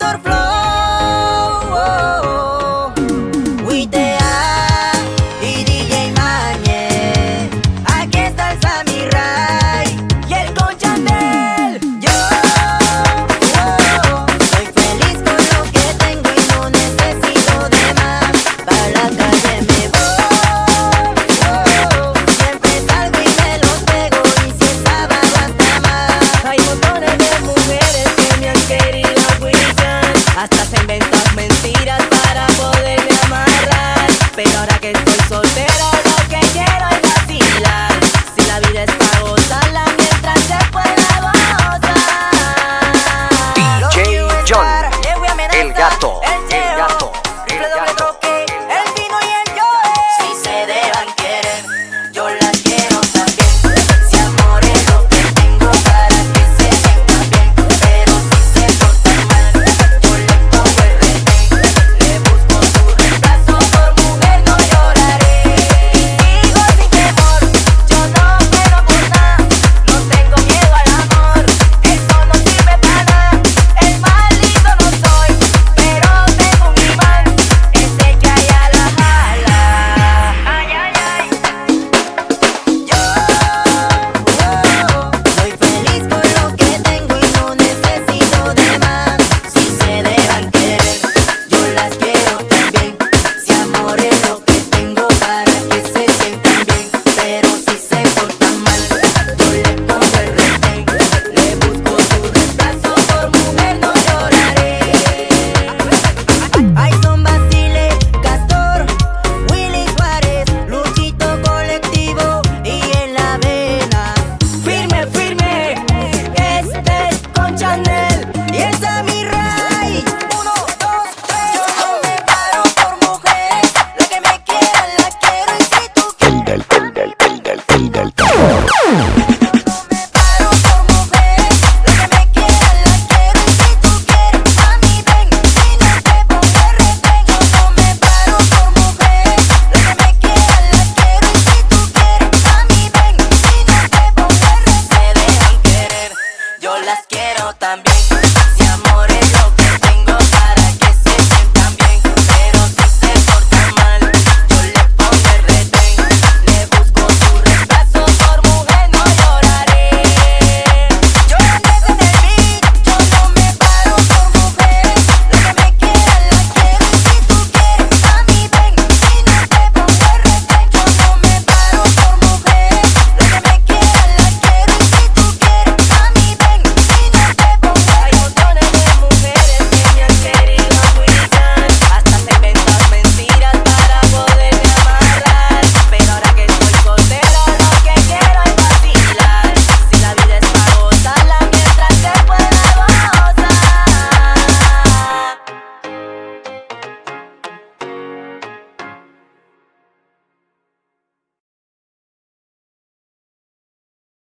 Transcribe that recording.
Doctor Flow, Witea y DJ Mañe. Aquí está el Samurai y el Conchandel. Yo soy feliz con lo que tengo y no necesito de más. Para la calle me voy, siempre salgo y me los pego, y si es sábado hasta más. Hay montones de mujeres que me han querido cuidar, hasta se inventan mentiras para poderme amarrar. Pero ahora que estoy soltera, lo que quiero es vacilar. Si la vida es para gozarla mientras se pueda gozar. DJ John, el gato, el gato, rifle doble troque, el Vino y el Joe. Si se dejan querer, yo las quiero también. Si amor es lo que tengo para que se sientan bien. Pero si se portan mal, yo le pongo el retén. Le busco su reemplazo, por mujer no lloraré. Y sigo sin temor, yo no quiero por nada. No tengo miedo al amor, eso no sirve para nada. El más lindo no soy, pero tengo un imán, ese que allá la jala. Ay, ay, ay. Yo soy feliz con lo que tengo y no necesito de más. Si se dejan querer, yo las quiero también. Si amor es lo que tengo para que se sientan bien. Pero si se portan mal, yo le pongo el retén. Le busco su reemplazo, por mujer no lloraré. Ay, son Basile, Castor, Willy Juárez, Luchito Colectivo y en la vena. Firme, firme, este es Conchandel y el Samurai. 1, 2, 3. Yo no me paro por mujeres, lo que me quieran la quiero, y si tú quieres. No me paro por mujeres, lo que me quieran la quiero, y si tú quieres a mí ven, si no te pongo el retén. Yo no me paro por mujeres, lo que me quieran la quiero, y si tú quieres a mí ven, si no te pongo el retén. Se dejan querer, yo las quiero también.